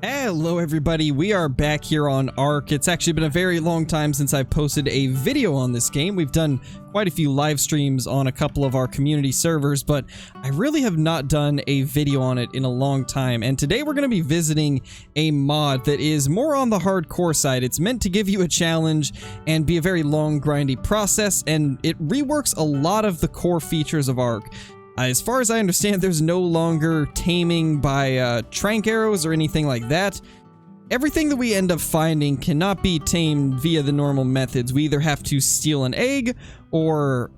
Hello everybody, we are back here on Ark. It's actually been a very long time since I've posted a video on this game. We've done quite a few live streams on a couple of our community servers, but I really have not done a video on it in a long time. And today we're going to be visiting a mod that is more on the hardcore side. It's meant to give you a challenge and be a very long, grindy process, and it reworks a lot of the core features of Ark. As far as I understand, there's no longer taming by trank arrows or anything like that. Everything that we end up finding cannot be tamed via the normal methods. We either have to steal an egg or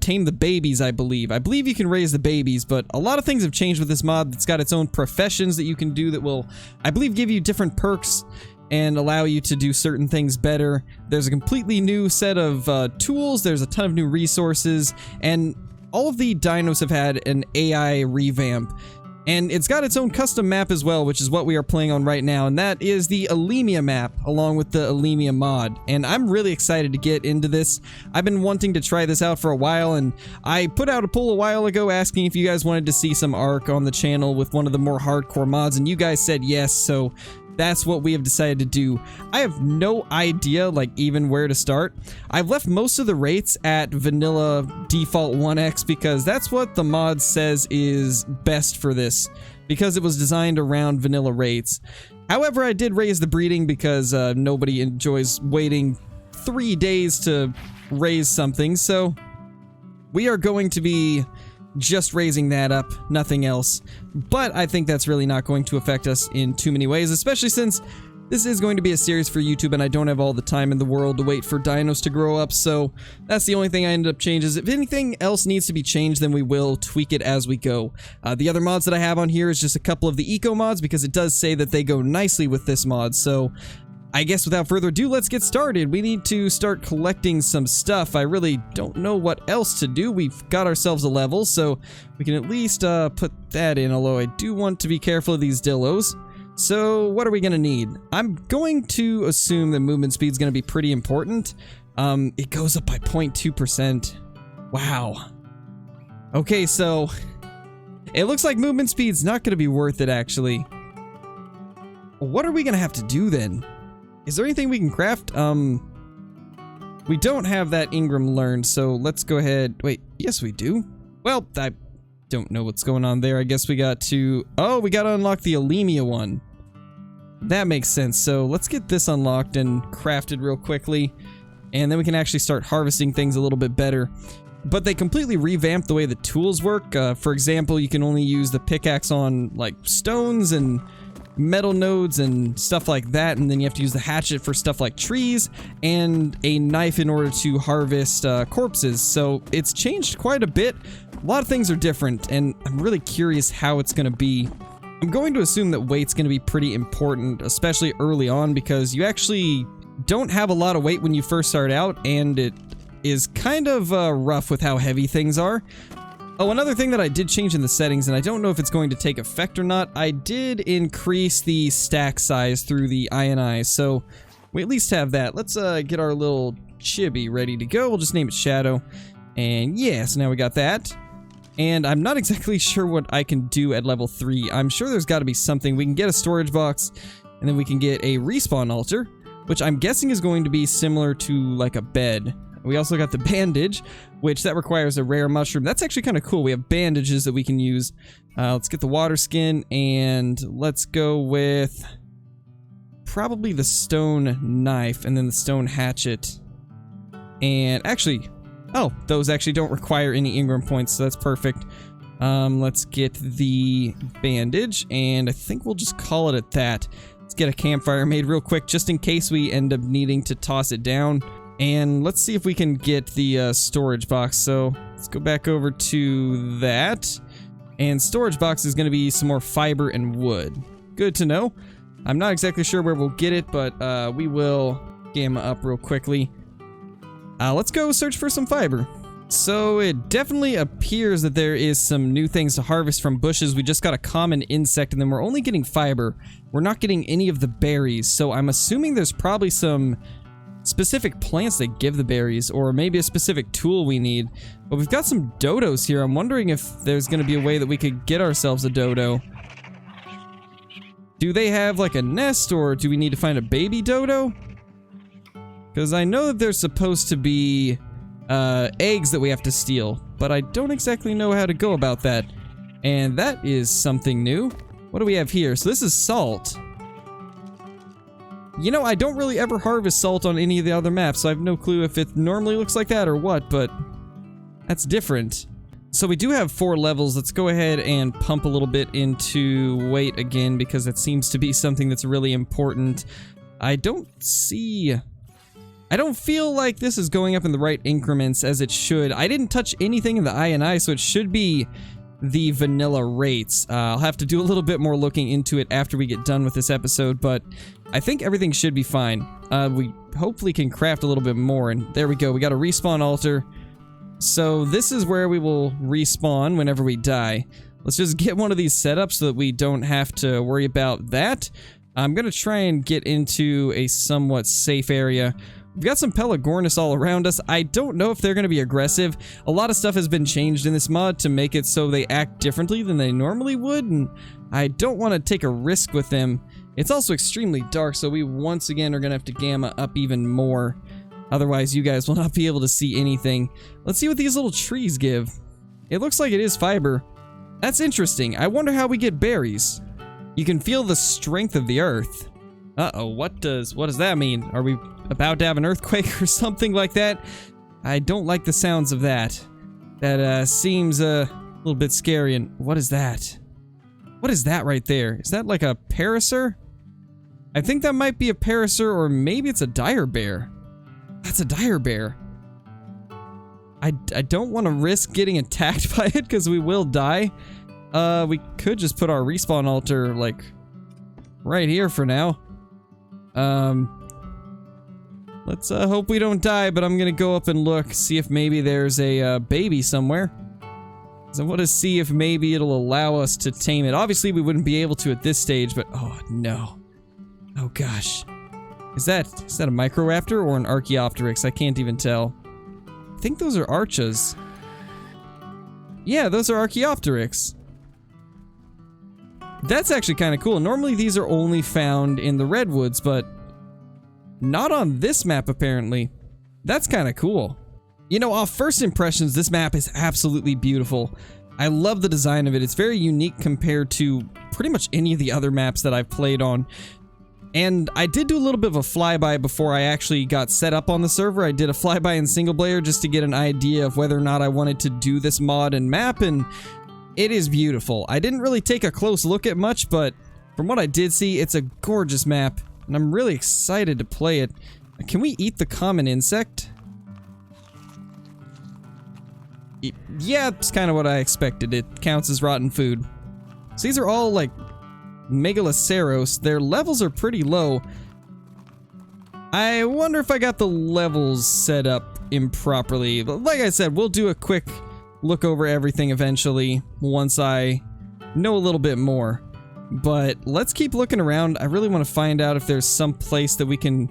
tame the babies, I believe. I believe you can raise the babies, but a lot of things have changed with this mod. It's got its own professions that you can do that will, I believe, give you different perks and allow you to do certain things better. There's a completely new set of tools. There's a ton of new resources, and all of the dinos have had an AI revamp, and it's got its own custom map as well, which is what we are playing on right now, and that is the Alemia map, along with the Alemia mod, and I'm really excited to get into this. I've been wanting to try this out for a while, and I put out a poll a while ago asking if you guys wanted to see some Ark on the channel with one of the more hardcore mods, and you guys said yes, so that's what we have decided to do. I have no idea, like, even where to start. I've left most of the rates at vanilla default 1x because that's what the mod says is best for this, because it was designed around vanilla rates. However, I did raise the breeding because nobody enjoys waiting 3 days to raise something, so we are going to be just raising that up, nothing else. But I think that's really not going to affect us in too many ways, especially since this is going to be a series for YouTube and I don't have all the time in the world to wait for dinos to grow up, so that's the only thing I ended up changing. If anything else needs to be changed, then we will tweak it as we go. The other mods that I have on here is just a couple of the eco mods, because it does say that they go nicely with this mod, so I guess without further ado, let's get started. We need to start collecting some stuff. I really don't know what else to do. We've got ourselves a level, so we can at least put that in, although I do want to be careful of these dillos. So what are we going to need? I'm going to assume that movement speed is going to be pretty important. It goes up by 0.2%. Wow. Okay, so it looks like movement speed's not going to be worth it, actually. What are we going to have to do then? Is there anything we can craft? We don't have that Ingram learned, so let's go ahead. Wait, yes we do. Well, I don't know what's going on there. I guess we got to... Oh, we got to unlock the Alemia one. That makes sense. So let's get this unlocked and crafted real quickly, and then we can actually start harvesting things a little bit better. But they completely revamped the way the tools work. For example, you can only use the pickaxe on, like, stones and metal nodes and stuff like that, and then you have to use the hatchet for stuff like trees, and a knife in order to harvest corpses. So it's changed quite a bit. A lot of things are different, and I'm really curious how it's going to be. I'm going to assume that weight's going to be pretty important, especially early on, because you actually don't have a lot of weight when you first start out, and it is kind of rough with how heavy things are. Oh, another thing that I did change in the settings, and I don't know if it's going to take effect or not, I did increase the stack size through the INI, so we at least have that. Let's get our little chibi ready to go. We'll just name it Shadow. And yeah, so now we got that. And I'm not exactly sure what I can do at level 3. I'm sure there's got to be something. We can get a storage box, and then we can get a respawn altar, which I'm guessing is going to be similar to like a bed. We also got the bandage, which that requires a rare mushroom. That's actually kind of cool. We have bandages that we can use. Let's get the water skin, and let's go with probably the stone knife and then the stone hatchet. And actually, oh, those actually don't require any Ingram points, so that's perfect. Let's get the bandage, and I think we'll just call it at that. Let's get a campfire made real quick, just in case we end up needing to toss it down. And let's see if we can get the storage box. So let's go back over to that. And storage box is going to be some more fiber and wood. Good to know. I'm not exactly sure where we'll get it, but we will gamma up real quickly. Let's go search for some fiber. So it definitely appears that there is some new things to harvest from bushes. We just got a common insect, and then we're only getting fiber. We're not getting any of the berries. So I'm assuming there's probably some specific plants that give the berries, or maybe a specific tool we need. But we've got some dodos here. I'm wondering if there's going to be a way that we could get ourselves a dodo. Do they have like a nest, or do we need to find a baby dodo? Because I know that there's supposed to be eggs that we have to steal, but I don't exactly know how to go about that. And that is something new. What do we have here? So this is salt. You know, I don't really ever harvest salt on any of the other maps, so I have no clue if it normally looks like that or what, but that's different. So we do have 4 levels. Let's go ahead and pump a little bit into weight again, because that seems to be something that's really important. I don't feel like this is going up in the right increments as it should. I didn't touch anything in the I&I, so it should be the vanilla rates. I'll have to do a little bit more looking into it after we get done with this episode, but I think everything should be fine. We hopefully can craft a little bit more, and there we go. We got a respawn altar. So this is where we will respawn whenever we die. Let's just get one of these set up so that we don't have to worry about that. I'm gonna try and get into a somewhat safe area. We've got some Pelagornis all around us. I don't know if they're going to be aggressive. A lot of stuff has been changed in this mod to make it so they act differently than they normally would, and I don't want to take a risk with them. It's also extremely dark, so we once again are going to have to gamma up even more. Otherwise, you guys will not be able to see anything. Let's see what these little trees give. It looks like it is fiber. That's interesting. I wonder how we get berries. You can feel the strength of the earth. Uh-oh, what does that mean? Are we about to have an earthquake or something like that? I don't like the sounds of that. That seems a little bit scary. And what is that? What is that right there? Is that like a parasaur? I think that might be a parasaur, or maybe it's a dire bear. That's a dire bear. I don't want to risk getting attacked by it because we will die. We could just put our respawn altar like right here for now. Let's hope we don't die, but I'm gonna go up and look, see if maybe there's a baby somewhere. So I want to see if maybe it'll allow us to tame it. Obviously, we wouldn't be able to at this stage, but oh no. Oh gosh. Is that a Microraptor or an Archaeopteryx? I can't even tell. I think those are Archas. Yeah, those are Archaeopteryx. That's actually kind of cool. Normally these are only found in the redwoods, but not on this map apparently. That's kind of cool. You know, off first impressions, this map is absolutely beautiful. I love the design of it. It's very unique compared to pretty much any of the other maps that I've played on. And I did do a little bit of a flyby before I actually got set up on the server. I did a flyby in single player just to get an idea of whether or not I wanted to do this mod and map, and it is beautiful. I didn't really take a close look at much, but from what I did see, it's a gorgeous map, and I'm really excited to play it. Can we eat the common insect? Yeah, it's kind of what I expected. It counts as rotten food. So these are all like Megaloceros. Their levels are pretty low. I wonder if I got the levels set up improperly. But like I said, we'll do a quick look over everything eventually once I know a little bit more. But let's keep looking around. I really want to find out if there's some place that we can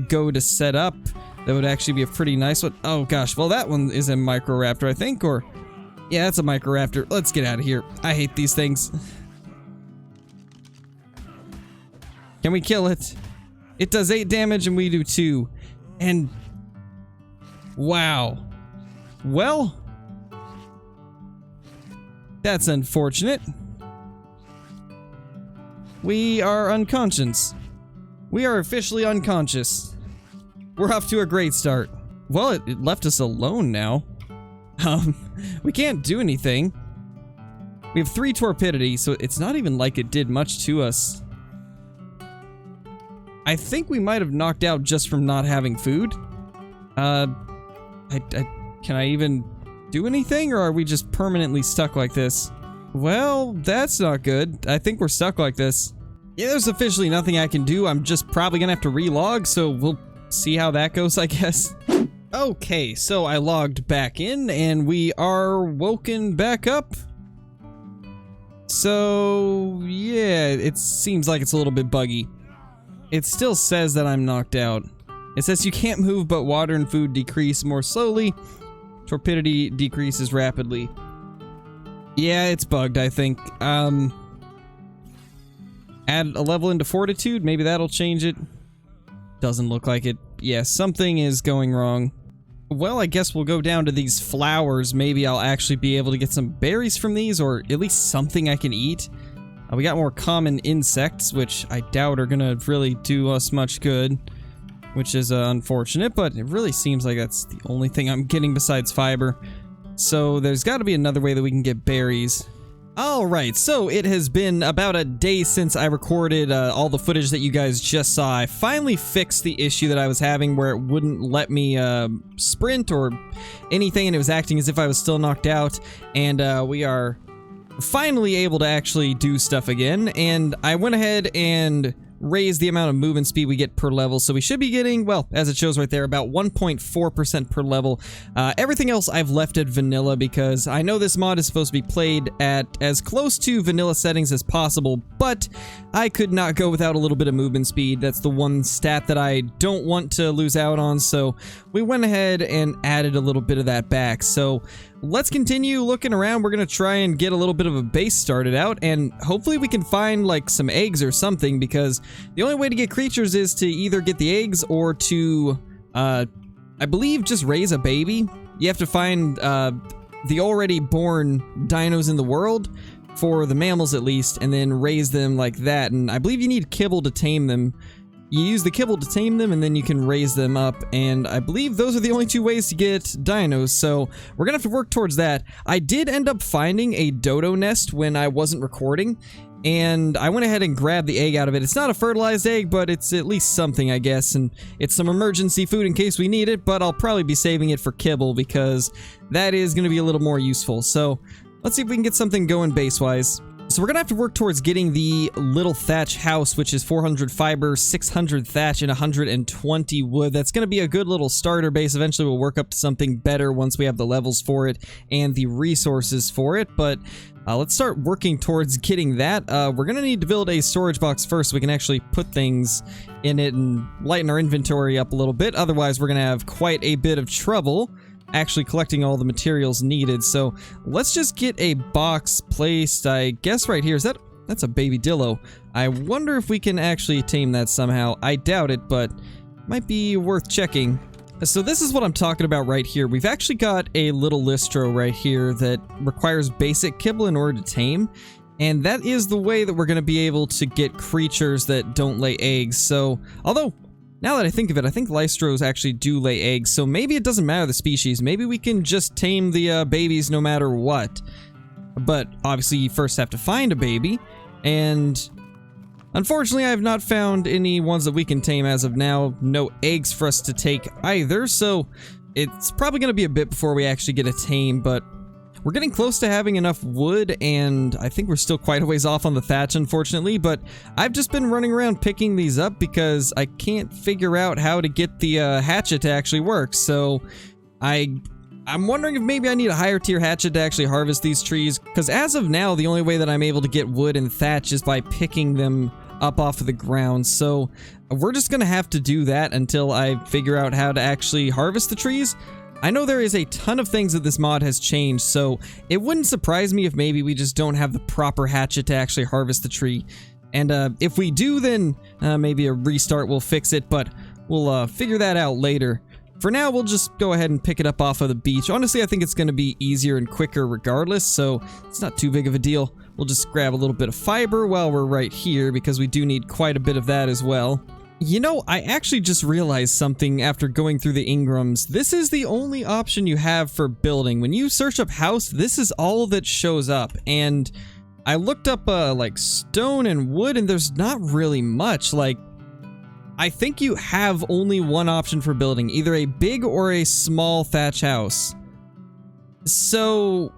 go to set up that would actually be a pretty nice one. Oh gosh, well that one is a Microraptor, I think, or yeah, that's a Microraptor. Let's get out of here. I hate these things. Can we kill it? It does 8 damage and we do 2. And wow. Well, that's unfortunate. We are unconscious. We are officially unconscious. We're off to a great start. Well, it left us alone now. We can't do anything. We have 3 torpidity, so it's not even like it did much to us. I think we might have knocked out just from not having food. Can I even do anything, or are we just permanently stuck like this? Well, that's not good. I think we're stuck like this. Yeah, there's officially nothing I can do. I'm just probably gonna have to relog, so we'll see how that goes, I guess. Okay, so I logged back in, and we are woken back up. So, yeah, it seems like it's a little bit buggy. It still says that I'm knocked out. It says you can't move, but water and food decrease more slowly. Torpidity decreases rapidly. Yeah, it's bugged, I think. add a level into fortitude. Maybe that'll change it. Doesn't look like it. Yeah, something is going wrong. Well, I guess we'll go down to these flowers. Maybe I'll actually be able to get some berries from these, or at least something I can eat. We got more common insects, which I doubt are gonna really do us much good, which is unfortunate, but it really seems like that's the only thing I'm getting besides fiber. So there's got to be another way that we can get berries. Alright, so it has been about a day since I recorded all the footage that you guys just saw. I finally fixed the issue that I was having where it wouldn't let me sprint or anything, and it was acting as if I was still knocked out, and we are finally able to actually do stuff again, and I went ahead and raised the amount of movement speed we get per level, so we should be getting, well, as it shows right there, about 1.4% per level. Everything else I've left at vanilla because I know this mod is supposed to be played at as close to vanilla settings as possible, but I could not go without a little bit of movement speed. That's the one stat that I don't want to lose out on, so we went ahead and added a little bit of that back. So let's continue looking around. We're gonna try and get a little bit of a base started out, and hopefully we can find like some eggs or something, because the only way to get creatures is to either get the eggs or to I believe just raise a baby. You have to find the already born dinos in the world, for the mammals at least, and then raise them like that, and I believe you need kibble to tame them. You use the kibble to tame them, and then you can raise them up, and I believe those are the only two ways to get dinos, so we're gonna have to work towards that. I did end up finding a Dodo Nest when I wasn't recording, and I went ahead and grabbed the egg out of it. It's not a fertilized egg, but it's at least something, I guess, and it's some emergency food in case we need it, but I'll probably be saving it for kibble, because that is gonna be a little more useful. So let's see if we can get something going base-wise. So we're gonna have to work towards getting the little thatch house, which is 400 fiber, 600 thatch, and 120 wood. That's gonna be a good little starter base. Eventually we'll work up to something better once we have the levels for it and the resources for it, but let's start working towards getting that. We're gonna need to build a storage box first so we can actually put things in it and lighten our inventory up a little bit. Otherwise we're gonna have quite a bit of trouble actually collecting all the materials needed. So let's just get a box placed, I guess right here. That's a baby dillo. I wonder if we can actually tame that somehow. I doubt it, but might be worth checking. So this is what I'm talking about right here. We've actually got a little listro right here that requires basic kibble in order to tame, and that is the way that we're going to be able to get creatures that don't lay eggs. So although now that I think of it, I think lystros actually do lay eggs, so maybe it doesn't matter the species. Maybe we can just tame the babies no matter what. But obviously you first have to find a baby, and unfortunately I have not found any ones that we can tame as of now. No eggs for us to take either, so it's probably going to be a bit before we actually get a tame, but we're getting close to having enough wood, and I think we're still quite a ways off on the thatch, unfortunately, but I've just been running around picking these up because I can't figure out how to get the hatchet to actually work, so I'm wondering if maybe I need a higher tier hatchet to actually harvest these trees, because as of now, the only way that I'm able to get wood and thatch is by picking them up off of the ground, so we're just gonna have to do that until I figure out how to actually harvest the trees. I know there is a ton of things that this mod has changed, so it wouldn't surprise me if maybe we just don't have the proper hatchet to actually harvest the tree. And if we do, then maybe a restart will fix it, but we'll figure that out later. For now, we'll just go ahead and pick it up off of the beach. Honestly, I think it's going to be easier and quicker regardless, so it's not too big of a deal. We'll just grab a little bit of fiber while we're right here, because we do need quite a bit of that as well. You know, I actually just realized something after going through the Ingrams. This is the only option you have for building. When you search up house, this is all that shows up. And I looked up like stone and wood, and there's not really much. Like, I think you have only one option for building, either a big or a small thatch house. So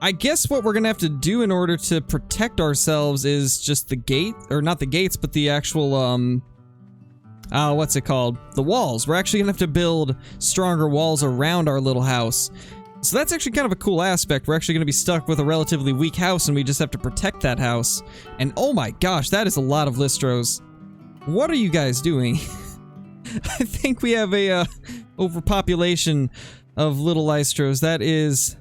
I guess what we're gonna have to do in order to protect ourselves is just the gate, or not the gates, but the actual what's it called? The walls. We're actually gonna have to build stronger walls around our little house. So that's actually kind of a cool aspect. We're actually gonna be stuck with a relatively weak house, and we just have to protect that house. And oh my gosh, that is a lot of listros. What are you guys doing? I think we have a overpopulation of little lystros. That is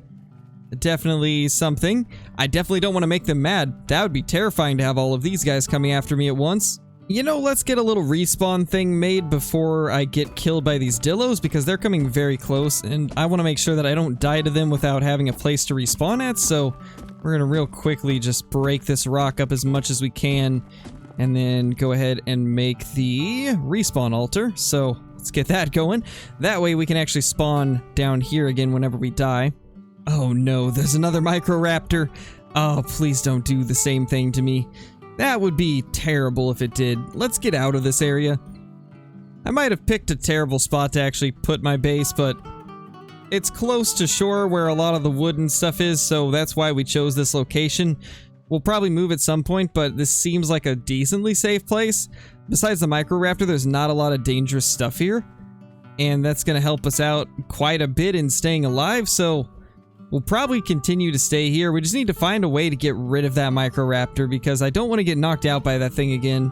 definitely something. I definitely don't want to make them mad. That would be terrifying to have all of these guys coming after me at once. You know, let's get a little respawn thing made before I get killed by these dillos, because they're coming very close, and I want to make sure that I don't die to them without having a place to respawn at, so we're going to real quickly just break this rock up as much as we can, and then go ahead and make the respawn altar. So let's get that going. That way we can actually spawn down here again whenever we die. Oh no, there's another Microraptor. Oh, please don't do the same thing to me. That would be terrible if it did. Let's get out of this area. I might have picked a terrible spot to actually put my base, but it's close to shore where a lot of the wood and stuff is, so that's why we chose this location. We'll probably move at some point, but this seems like a decently safe place. Besides the Microraptor, there's not a lot of dangerous stuff here, and that's going to help us out quite a bit in staying alive, so we'll probably continue to stay here. We just need to find a way to get rid of that Microraptor because I don't want to get knocked out by that thing again.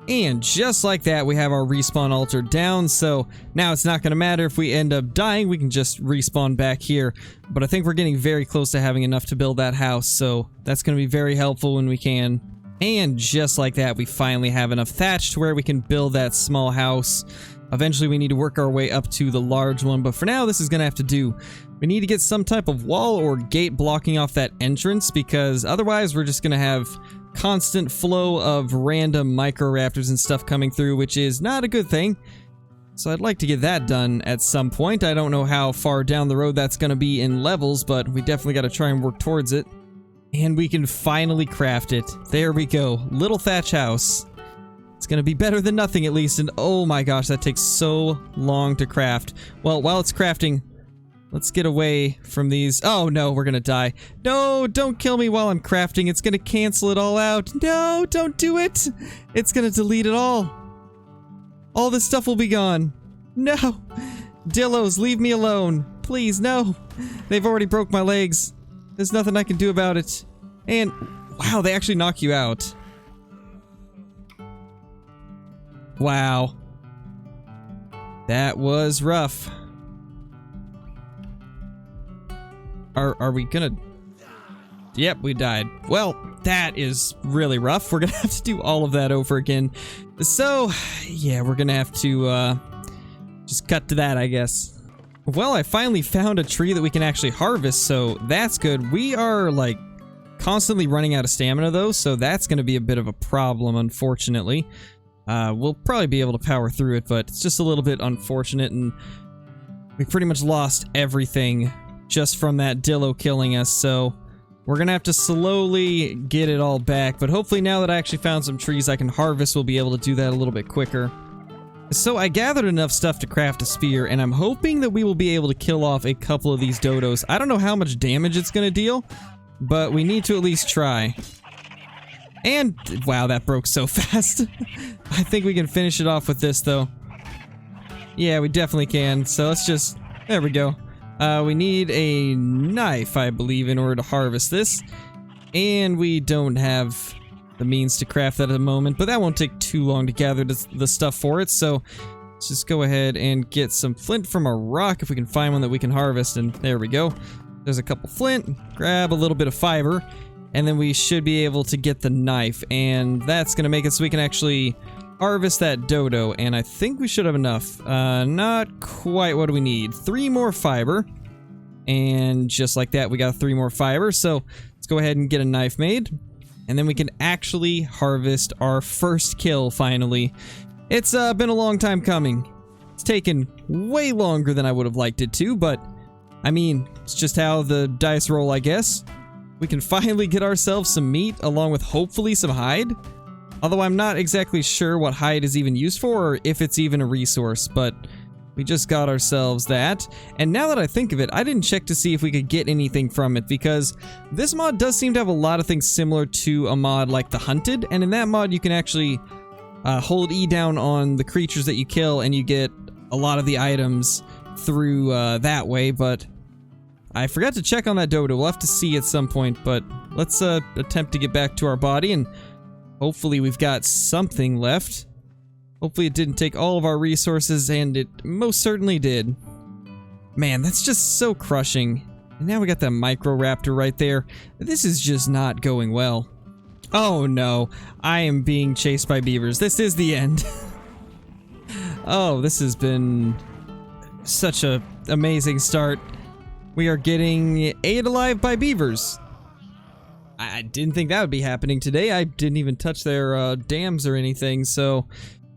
And just like that, we have our respawn altar down, so now it's not going to matter if we end up dying, we can just respawn back here. But I think we're getting very close to having enough to build that house, so that's going to be very helpful when we can. And just like that, we finally have enough thatch to where we can build that small house. Eventually, we need to work our way up to the large one, but for now, this is going to have to do. We need to get some type of wall or gate blocking off that entrance, because otherwise we're just going to have constant flow of random Microraptors and stuff coming through, which is not a good thing. So I'd like to get that done at some point. I don't know how far down the road that's going to be in levels, but we definitely got to try and work towards it. And we can finally craft it. There we go. Little thatch house. It's gonna be better than nothing at least, and oh my gosh, that takes so long to craft. Well, while it's crafting, let's get away from these. Oh no, we're gonna die. No, don't kill me while I'm crafting. It's gonna cancel it all out. No, don't do it. It's gonna delete it all. All this stuff will be gone. No. Dillos, leave me alone. Please, no. They've already broke my legs. There's nothing I can do about it. And, wow, they actually knock you out. Wow. That was rough. Are we gonna... Yep, we died. Well, that is really rough. We're gonna have to do all of that over again. So, yeah, we're gonna have to, just cut to that, I guess. Well, I finally found a tree that we can actually harvest, so that's good. We are, like, constantly running out of stamina, though, so that's gonna be a bit of a problem, unfortunately. We'll probably be able to power through it, but it's just a little bit unfortunate, and we pretty much lost everything just from that Dillo killing us, so we're gonna have to slowly get it all back, but hopefully now that I actually found some trees I can harvest, we'll be able to do that a little bit quicker. So I gathered enough stuff to craft a spear, and I'm hoping that we will be able to kill off a couple of these dodos. I don't know how much damage it's gonna deal, but we need to at least try. And, wow, that broke so fast. I think we can finish it off with this, though. Yeah, we definitely can. So let's just... There we go. We need a knife, I believe, in order to harvest this. And we don't have the means to craft that at the moment, but that won't take too long to gather the stuff for it. So let's just go ahead and get some flint from a rock if we can find one that we can harvest. And there we go. There's a couple flint. Grab a little bit of fiber. And then we should be able to get the knife, and that's going to make it so we can actually harvest that dodo, and I think we should have enough. Not quite. What do we need? 3 more fiber, and just like that, we got 3 more fiber, so let's go ahead and get a knife made, and then we can actually harvest our first kill, finally. It's been a long time coming. It's taken way longer than I would have liked it to, but, I mean, it's just how the dice roll, I guess. We can finally get ourselves some meat, along with hopefully some hide. Although I'm not exactly sure what hide is even used for, or if it's even a resource, but we just got ourselves that. And now that I think of it, I didn't check to see if we could get anything from it, because this mod does seem to have a lot of things similar to a mod like the Hunted, and in that mod you can actually hold E down on the creatures that you kill, and you get a lot of the items through that way, but... I forgot to check on that dodo. We'll have to see at some point, but let's attempt to get back to our body, and hopefully we've got something left. Hopefully it didn't take all of our resources, and it most certainly did. Man, that's just so crushing. And now we got that Microraptor right there. This is just not going well. Oh no, I am being chased by beavers. This is the end. Oh, this has been such a amazing start. We are getting ate alive by beavers. I didn't think that would be happening today. I didn't even touch their dams or anything, so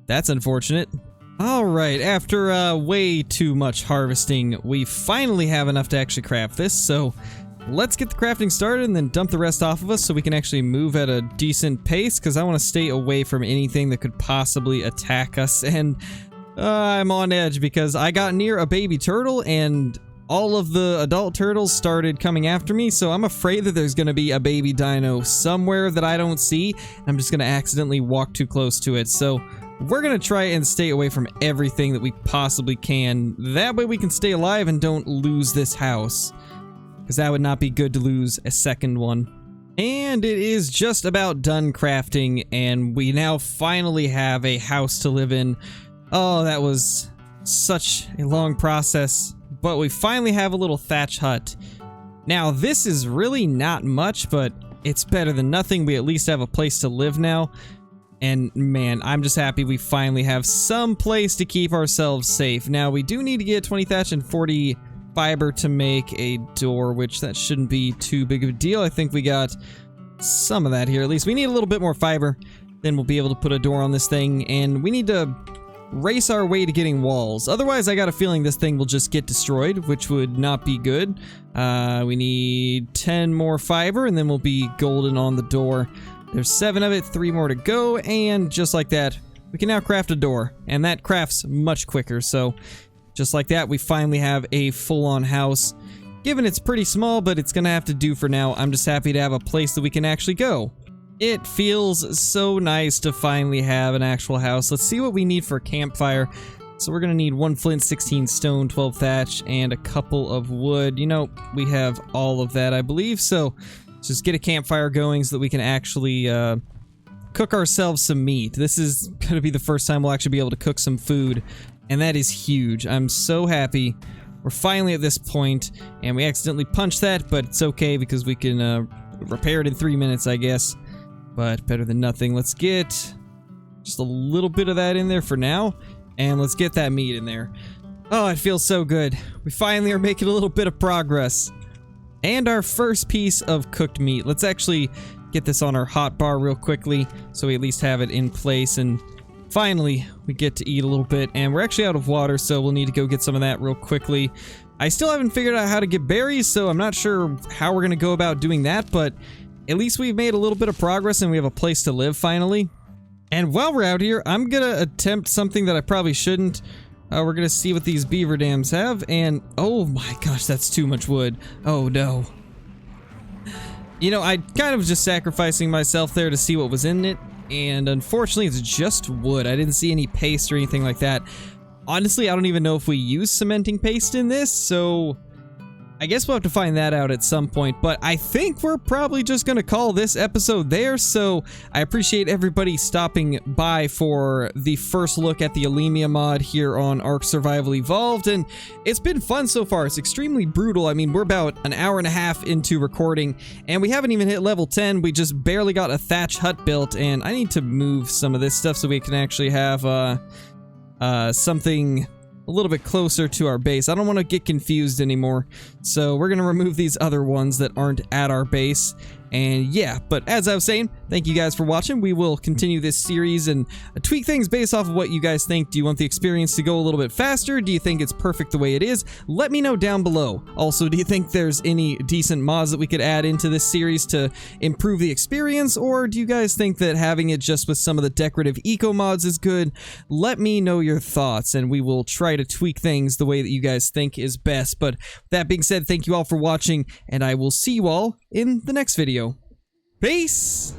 that's unfortunate. Alright, after way too much harvesting, we finally have enough to actually craft this, so let's get the crafting started and then dump the rest off of us so we can actually move at a decent pace, because I want to stay away from anything that could possibly attack us, and I'm on edge because I got near a baby turtle and all of the adult turtles started coming after me, so I'm afraid that there's going to be a baby dino somewhere that I don't see, and I'm just going to accidentally walk too close to it, so we're going to try and stay away from everything that we possibly can. That way we can stay alive and don't lose this house, because that would not be good to lose a second one. And it is just about done crafting, and we now finally have a house to live in. Oh, that was such a long process, but we finally have a little thatch hut. Now, this is really not much, but it's better than nothing. We at least have a place to live now. And man, I'm just happy we finally have some place to keep ourselves safe. Now, we do need to get 20 thatch and 40 fiber to make a door, which that shouldn't be too big of a deal. I think we got some of that here. At least we need a little bit more fiber. Then we'll be able to put a door on this thing. And we need to race our way to getting walls. Otherwise, I got a feeling this thing will just get destroyed, which would not be good. We need 10 more fiber, and then we'll be golden on the door. There's 7 of it, 3 more to go, and just like that, we can now craft a door. And that crafts much quicker, so just like that, we finally have a full-on house. Given it's pretty small, but it's gonna have to do for now, I'm just happy to have a place that we can actually go. It feels so nice to finally have an actual house. Let's see what we need for a campfire. So we're gonna need 1 flint, 16 stone, 12 thatch, and a couple of wood. You know, we have all of that, I believe, so let's just get a campfire going so that we can actually cook ourselves some meat. This is gonna be the first time we'll actually be able to cook some food, and that is huge. I'm so happy. We're finally at this point, and we accidentally punched that, but it's okay because we can repair it in 3 minutes, I guess. But better than nothing. Let's get just a little bit of that in there for now, and let's get that meat in there. Oh, it feels so good. We finally are making a little bit of progress. And our first piece of cooked meat. Let's actually get this on our hot bar real quickly so we at least have it in place, and finally we get to eat a little bit. And we're actually out of water, so we'll need to go get some of that real quickly. I still haven't figured out how to get berries, so I'm not sure how we're gonna go about doing that, but at least we've made a little bit of progress and we have a place to live finally. And while we're out here, I'm gonna attempt something that I probably shouldn't. We're gonna see what these beaver dams have, and oh my gosh, that's too much wood. Oh no. You know, I kind of was just sacrificing myself there to see what was in it, and unfortunately it's just wood. I didn't see any paste or anything like that. Honestly, I don't even know if we use cementing paste in this, so I guess we'll have to find that out at some point, but I think we're probably just gonna call this episode there, so I appreciate everybody stopping by for the first look at the Alemia mod here on Ark Survival Evolved, and it's been fun so far. It's extremely brutal. I mean, we're about an hour and a half into recording, and we haven't even hit level 10. We just barely got a thatch hut built, and I need to move some of this stuff so we can actually have something a little bit closer to our base. I don't want to get confused anymore, so we're gonna remove these other ones that aren't at our base. And yeah, but as I was saying, thank you guys for watching. We will continue this series and tweak things based off of what you guys think. Do you want the experience to go a little bit faster? Do you think it's perfect the way it is? Let me know down below. Also, do you think there's any decent mods that we could add into this series to improve the experience? Or do you guys think that having it just with some of the decorative eco mods is good? Let me know your thoughts, and we will try to tweak things the way that you guys think is best. But that being said, thank you all for watching, and I will see you all in the next video. Peace!